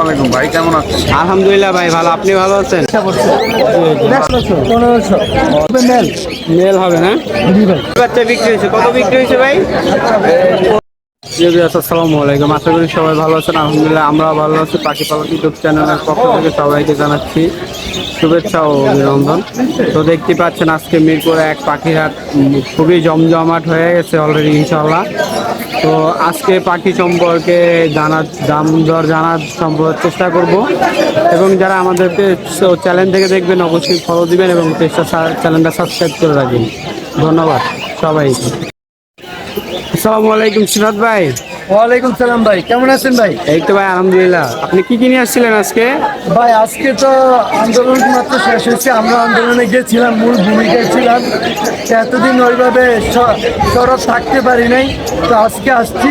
আলাইকুম ভাই, কেমন আছেন? আলহামদুলিল্লাহ ভাই ভালো, আপনি ভালো আছেন? 1500 মেল মেল হবে না? জি ভাই। বাচ্চা বিক্রি হয়েছে, কত বিক্রি হয়েছে ভাই? আসসালামু আলাইকুম, আশা করি সবাই ভালো আছেন। আলহামদুলিল্লাহ আমরা ভালো আছি। পাখি পালক ইউটিউব চ্যানেলের পক্ষ থেকে সবাইকে জানাচ্ছি শুভেচ্ছা ও অভিনন্দন। তো দেখতে পাচ্ছেন আজকে মিরপুরে এক পাখির হাট খুবই জমজমাট হয়ে গেছে অলরেডি ইনশাল্লাহ। তো আজকে পাখি সম্পর্কে দাম দর জানার চেষ্টা করব, এবং যারা আমাদেরকে চ্যানেল থেকে দেখবেন অবশ্যই ফলো দিবেন এবং চ্যানেলটা সাবস্ক্রাইব করে রাখবেন। ধন্যবাদ সবাইকে। আসসালামু আলাইকুম সিরাত ভাই। ওয়ালাইকুম সালাম ভাই, কেমন আছেন ভাই? এই তো ভাই আলহামদুলিল্লাহ। আপনি কি কিনে আসছিলেন আজকে? ভাই আজকে তো আন্দোলন মাত্র শেষ হয়েছে, আমরা আন্দোলনে গিয়েছিলাম, মূল ভূমিকায় ছিলাম। এতদিন ওইভাবে সরব থাকতে পারি নাই, তো আজকে আসছি।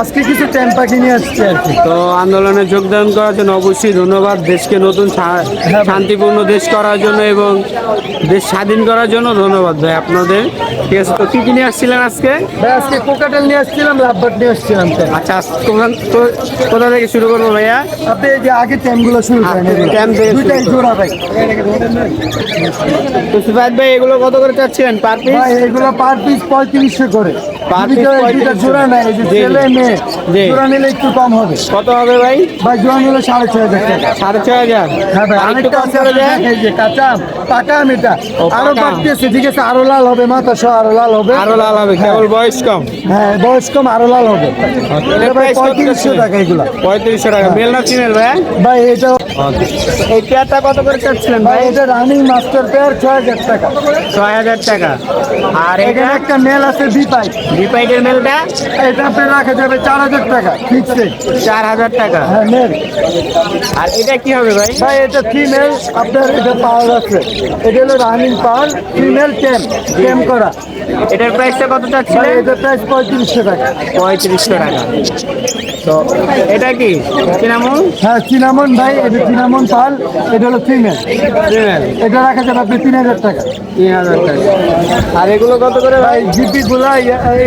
আজকে কিছু টেম্পা কিনে আসছি আর কি। তো আন্দোলনে যোগদান করার জন্য অবশ্যই ধন্যবাদ। দেশকে নতুন শান্তিপূর্ণ দেশ করার জন্য এবং দেশ স্বাধীন করার জন্য ধন্যবাদ ভাই আপনাদের। ঠিক আছে, তো কি কিনে আসছিলেন আজকে? ভাই আজকে কোকাটেল নিয়ে আসছিলাম, লাভবার্ড নিয়ে আসছিলাম। আচ্ছা, কোথা থেকে শুরু করবো ভাইয়া? আপনি এই যে আগে ট্যামগুলো শুরু করেন, দুইটাই জোড়া ভাই। তো সিফাত ভাই এগুলো কত করে চাচ্ছিলেন পার পিস? ভাই এগুলো পার পিস 3500 করে। পার পিস 3500 জোড়া নাই, এই যে ছেলে মেয়ে জোড়া নিলে একটু কম হবে। কত হবে ভাই? ভাই জোড়া নিলে 6500 টাকা। 6500? হ্যাঁ ভাই, আরেকটা আছে এই যে কাঁচা পাকা আমিটা আরো বাড়তেছে। ঠিক আছে, আরো লাল হবে, মাথা সহ আরো লাল হবে। আরো লাল হবে, কেবল বয়স কম? হ্যাঁ বয়স কম, আরো লাল হবে। ভাই 3500 টাকা এগুলা। 3500 টাকা। মেল না ফিমেল ভাই? ভাই এটা এই পেয়ারটা কত করে চাচ্ছিলেন ভাই? ভাই? এটা রানিং মাস্টার পেয়ার 6000 টাকা। 6000 টাকা। আর এটা এখানে একটা মেল আছে বিপাই, বিপাইটের মেলটা? এটা আপনি রাখা যাবে 4000 টাকা ফিক্সড। 4000 টাকা। হ্যাঁ মেল। আর এটা কি হবে ভাই? ভাই এটা ফিমেল, আপনার এটা পাওয়ার আছে। এটা হলো রানিং পাওয়ার, ফিমেল টেম করা। এটার প্রাইসটা কত ভাই চাচ্ছিলেন? এটা প্রাইস 3500 টাকা। 3500 টাকা। তো এটা কি সিনামন? হ্যাঁ সিনামন ভাই, এটা সিনামন পাল, এটা হলো ফিমেল। ফিমেল। এটা রাখা যাবে আপনি 3000 টাকা। 3000 টাকা। আর এগুলো কত করে ভাই? ভাই জিপি গুলা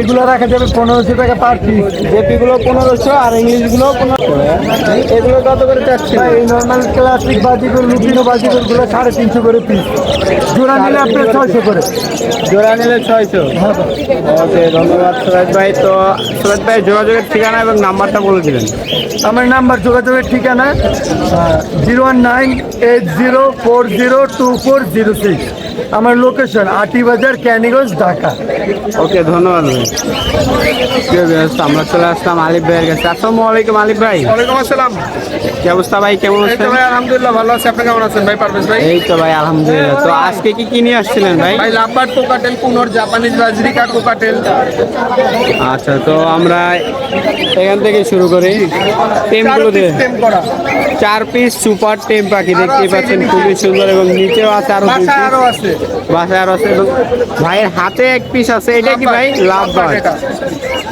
এগুলো রাখা যাবে 1500 টাকা পার পিস। জেপি গুলো 1500 আর ইংলিশ গুলো 1500। এগুলো কত করে চাচ্ছেন? ভাই এই নর্মাল ক্লাসিক বাজিগুলো, লুটিনো বাজিগুলো 350 করে পিস। জোড়া নিলে আপনার 600 করে। জোড়া নিলে 600। ওকে, ধন্যবাদ সুরাজ ভাই। তো সুরাজ ভাই যোগাযোগের ঠিকানা এবং নাম্বারটা বলে দিলেন। আমার নাম্বার, যোগাযোগের ঠিকানা 01980402406। আমার লোকেশন আটিবাজার, ক্যানিগঞ্জ, ঢাকা। ওকে, ধন্যবাদ ভাই। আমরা চলে আসলাম আলিফ ভাইয়ের কাছে। আসসালামু আলাইকুম আলিফ ভাই। ওয়ালাইকুম আসসালাম। কি অবস্থা ভাই, কেমন এই তো আছেন? ভাই আলহামদুলিল্লাহ ভালো আছি, আপনি কেমন আছেন ভাই পারভেজ ভাই? এই তো ভাই আলহামদুলিল্লাহ। তো আজকে কি কিনে আসছিলেন ভাই? ভাই লাভবার্ড, কোকাটেল, পুনর, জাপানিজ বাজরিকা, কোকাটেল। আচ্ছা, তো আমরা এখান থেকে শুরু করি। টেমগুলো দিয়ে টেম করা 4 পিস সুপার টেম পাখি দেখতে পাচ্ছেন, খুবই সুন্দর। এবং নিচেও আছে আরো 2 বাসায় পিস। আরো আছে। বাসায় আরো আছে এবং ভাইয়ের হাতে 1 পিস আছে। এটা কি ভাই? লাভবার্ড। এটা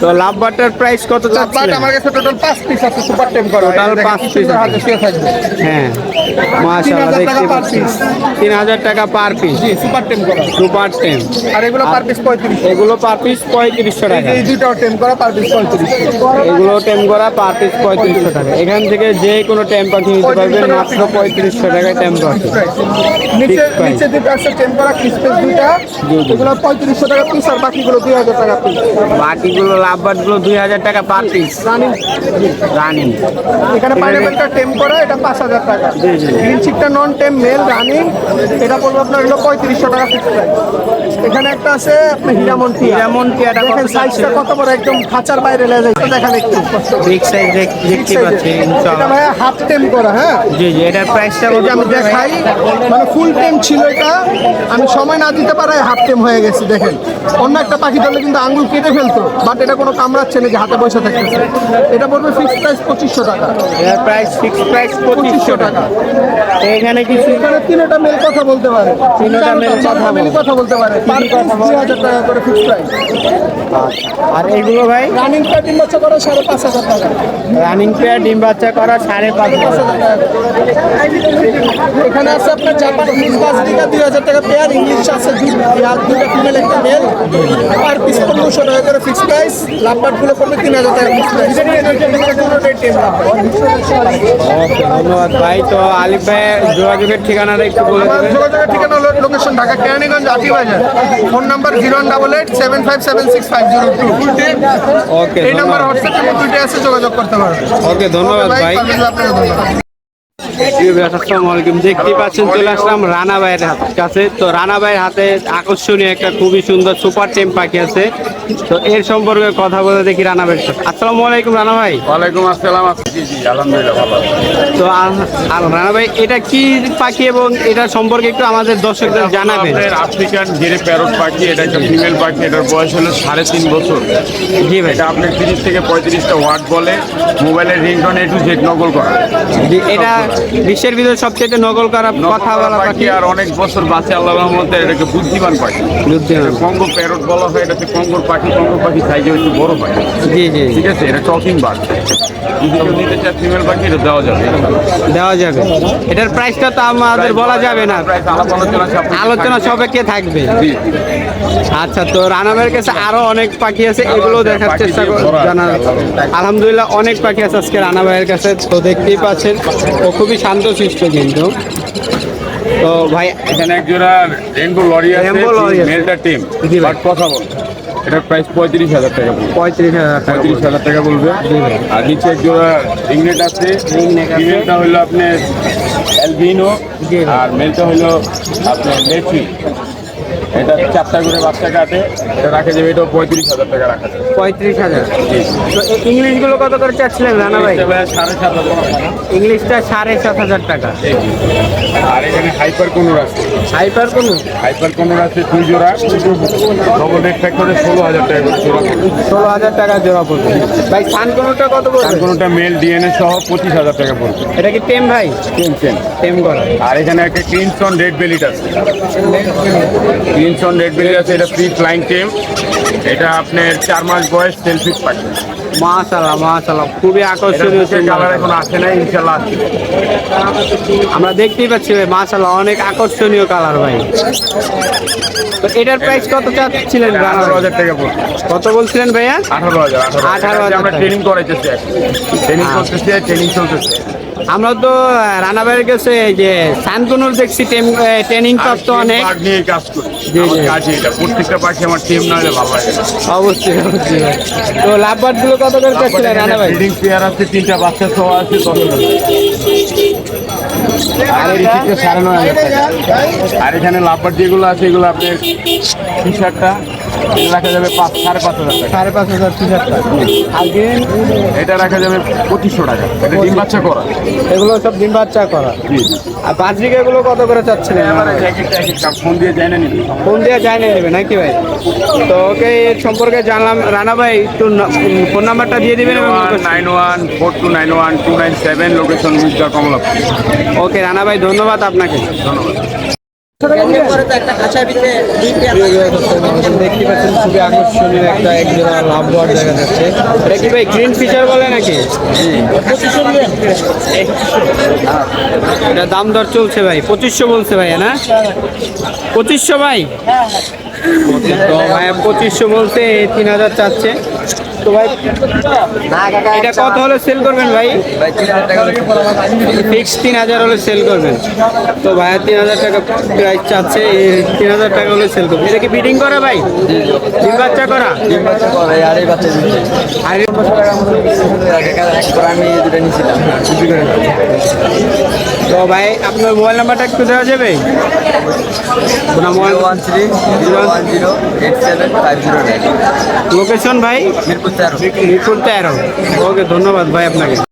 তো লাভবার্ডটার প্রাইস কত লাভবার্ড চাচ্ছিলেন? আমার কাছে টোটাল 5 পিস আছে, সুপার টেম করা। টোটাল 5 পিস হাতে শুয়ে থাকবে। হ্যাঁ মাশাআল্লাহ, 3000 টাকা দেখতে পার পাচ্ছেন পিস। 3000 টাকা পার পিস জি সুপার টেম করা। সুপার টেম। আর এগুলো পার পিস 3500। এগুলো পার পিস 3500 টাকা। এই দুটাও টেম করা পার পিস 3500। এগুলো টেম করা পার পিস 3500 টাকা। এখান থেকে যে কোনো টেম পাখি নিতে পারবেন মাত্র 3500 টাকায় টেম পাখি। নিচে Fixed price। নিচে দুটো আছে টেম করা ক্রিসপেস দুটা, এগুলো 3500 টাকা পিস, আর বাকিগুলো 2000 টাকা পিস। বাকিগুলো লাভবার্ডগুলো 2000 টাকা পার পিস রানিং রানিং। এখানে পাইনাপেলটা টেম করা, এটা 5000 টাকা। গ্রিন চিকটা নন টেম মেল রানিং, এটা পড়বে আপনার হলো 3500 টাকা ফিক্স প্রাইস। এখানে একটা আছে আপনার হিরামন টিয়া। হিরামন টিয়াটা কত দেখেন সাইজটা কত বড়, একদম খাঁচার বাইরে লেগে যায়। দেখেন একটু বিগ সাইজ দেখতে পাচ্ছি এটা ইনশাআল্লাহ। ভাই হাফ টেম করা। হ্যাঁ জি জি, এটার প্রাইসটা এই যে আমি দেখাই, মানে ফুল টেম ছিল এটা, আমি সময় না দিতে পারায় হাফ টেম হয়ে গেছে। দেখেন অন্য একটা পাখি ধরলে কিন্তু আঙ্গুল কেটে ফেলতো, বাট এটা কোনো কামড়াচ্ছে না, যে হাতে বসে থাকতেছে। এটা পড়বে ফিক্সড প্রাইস 2500 টাকা। এটার প্রাইস ফিক্সড প্রাইস 2500 টাকা। এখানে কিছু এখানে তিনটা মেল কথা বলতে পারে, তিনটা মেল কথা কথা বলতে পারে। পার পিস 2000 টাকা করে ফিক্সড প্রাইস। আর এইগুলো ভাই রানিং পেয়ার ডিম বাচ্চা করা 5,500 টাকা। রানিং পেয়ার ডিম বাচ্চা করা 5,500 টাকা। এখানে আছে আপনার জাপান ইংলিশ বাজরিকা 2,000 টাকা পেয়ার, ইংলিশ আছে দুইটা ফিমেল একটা মেল, আর পিস 1500 টাকা করে ফিক্স প্রাইস। লাভবার্ড গুলো পড়বে 3,000 টাকা ফিক্স প্রাইস। ওকে ধন্যবাদ ভাই। তো আলিফ ভাই যোগাযোগের ঠিকানাটা একটু বলে দেবেন। যোগাযোগের ঠিকানা হলো location Dhaka Keraniganj Atibazar, phone number 01887576502। ওকে এই নাম্বার ধন্যবাদ। হোয়াটসঅ্যাপের মধ্যে আছে, যোগাযোগ করতে পারবেন। ওকে ধন্যবাদ ভাই। আপনাকে ধন্যবাদ। আসসালামু আলাইকুম। দেখতেই পাচ্ছেন চলে আসলাম রানা ভাইয়ের কাছে। তো রানা ভাইয়ের হাতে আকর্ষণীয় একটা খুবই সুন্দর সুপার টেম পাখি আছে। তো এর সম্পর্কে কথা বলে দেখি রানা ভাইয়ের সাথে। আসসালামু আলাইকুম রানা ভাই। ওয়ালাইকুম আসসালাম। জি জি আলহামদুলিল্লাহ ভালো। তো রানা ভাই এটা কি পাখি এবং এটার সম্পর্কে একটু আমাদের দর্শকদের জানাবেন। আপনার আফ্রিকান গিরে প্যারট পাখি, এটা একটা ফিমেল পাখি। এটার বয়স হলো 3.5 বছর। জি ভাই। এটা আপনার 30 থেকে 35টা ওয়ার্ড বলে, মোবাইলের রিংটোন A to Z নকল করা। জি, এটা বিশ্বের ভিতরে সবচেয়ে নকল করা কথা বলা পাখি আর অনেক বছর বাঁচে আল্লাহর রহমতে। এটাকে বুদ্ধিমান পাখি। বুদ্ধিমান। কঙ্গো প্যারট বলা হয়। এটাতে কঙ্গোর পাখি, কঙ্গো পাখি সাইজে একটু বড় হয়। জি জি ঠিক আছে, এটা টকিং বার্ড। যদি কেউ নিতে চায় ফিমেল পাখি, এটা দেওয়া যাবে। দেওয়া যাবে। এটার প্রাইসটা তো আমাদের বলা যাবে না, প্রাইস আলোচনা সাপেক্ষে থাকবে। জি। আচ্ছা, তো রানা ভাইয়ের কাছে আরো অনেক পাখি আছে, এগুলো দেখার চেষ্টা জানার। আলহামদুলিল্লাহ অনেক পাখি আছে আজকে রানা ভাইয়ের কাছে। তো দেখতেই পাচ্ছেন ও খুবই শান্তশিষ্ট কিন্তু। তো ভাই এখানে এক জোড়া রেনবো লরি আছে, রেনবো লরি আছে। মেলটা টিম। জি ভাই। বাট কথা বল, এটার প্রাইস 35,000 টাকা বলবে। 35,000 টাকা। 35,000 টাকা বলবে। আর নিচে এক জোড়া রিংনেট আছে। রিংনেট আছে। ফিমেলটা হলো আপনার অ্যালবিনো, জি ভাই। আর মেলটা হলো আপনার লেফি। এটা 4টা করে বাচ্চা কাটে। এটা রাখা যাবে, এটাও 35,000 টাকা রাখা যাবে। 35,000। তো ইংলিশগুলো কত করে চাচ্ছিলেন রানা ভাই? এটা ভাই 7,500 টাকা। ইংলিশটা 7,500 টাকা। আর এখানে হাইপার কোনোর আছে। হাইপার কোনো হাইপার কোনোর আছে 2 জোড়া। ডবল রেড ফ্যাক্টরে 16,000 টাকা করে জোড়া পড়বে। 16,000 টাকা জোড়া পড়বে। ভাই সান কোনোটা কত আর পড়বে? কোনোটা মেল ডিএনএ সহ 25,000 টাকা পড়বে। এটা কি টেম ভাই? টেন। টেম করা। আর এখানে একটা ক্রিমসন রেড বেলিট আছে। ক্রিমসন রেড বেলিট আছে, এটা ফ্রি ফ্লাইং টেম। এটা আপনার 4 মাস বয়স, সেলফিট পাখি। মাশাআল্লাহ মাশাআল্লাহ, খুবই আকর্ষণীয় কালার এখন আসে না, ইনশাল্লাহ আসছে। আমরা দেখতেই পাচ্ছি ভাই, মাশাআল্লাহ অনেক আকর্ষণীয় কালার ভাই। তো এটার প্রাইস কত চাচ্ছিলেন রানা ভাই? 18,000 টাকা পড়বে। কত বলছিলেন ভাইয়া? 18,000 আমরা টাকা। ট্রেনিং করাইতেছি এখন। ট্রেনিং চলতেছে। আমরা তো রানা ভাইয়ের কাছে এই যে সানকুনুর দেখছি ট্রেনিং প্রাপ্ত অনেক। বার্ড নিয়ে কাজ করি। জি, আমার জি। কাজে এটা। প্রত্যেকটা পাখি আমার টিম না হলে ভালো লাগে না। অবশ্যই অবশ্যই ভাই। তো লাভবার্ড গুলো কত করে চাচ্ছিলেন রানা ভাই? ব্রিডিং পেয়ার আছে, 3টা বাচ্চা সহ আছে 10,000 আর এই রিসিপ্টটা 9,500 টাকা। আর এখানে লাভবার যেগুলো আছে এগুলো আপনার টি-শার্টটা রাখা যাবে 5,500 টাকা। 5,500 টি-শার্টটা। আর গ্রিন এটা রাখা যাবে 2,500 টাকা। এটা ডিম বাচ্চা করা। এগুলো সব ডিম বাচ্চা করা। জি জি। আর বাজরিকা এগুলো কত করে চাচ্ছিলেন? এক একটা ফোন দিয়ে যায় না নিবি। ফোন দিয়ে জানিয়ে নেবে নাকি ভাই? তো ওকে এর সম্পর্কে জানলাম। রানা ভাই একটু ফোন নাম্বারটা দিয়ে দিবেন এবং 9142912997, লোকেশন মির্জা কমলাপুর। ওকে রানা ভাই, ধন্যবাদ আপনাকে। ধন্যবাদ। দেখতে পাচ্ছেন খুবই আকর্ষণীয় একটা একজোড়া লাভবার্ড দেখা যাচ্ছে। এটা কি ভাই গ্রিন ফিচার বলে নাকি? এটা দাম দর চলছে ভাই, 2500 বলছে ভাই না? 2500 ভাই? তো ভাই 2500 বলছে, 3,000 চাচ্ছে। তো ভাই এটা কত হলে সেল করবেন ভাই? ফিক্স 3,000 হলে সেল করবেন। তো ভাইয়া 3,000 টাকা প্রাইস চাচ্ছে, 3,000 টাকা হলে সেল করবেন। এটা কি ব্রিডিং করা ভাই? ডিম বাচ্চা করা? আর আমি দুটো নিয়েছিলাম। তো ভাই আপনার মোবাইল নাম্বারটা একটু দেওয়া যাবে? মোবাইল 13108750 লোকেশন ভাই? মিরপুর 13। মিরপুর 13। ওকে ধন্যবাদ ভাই আপনাকে।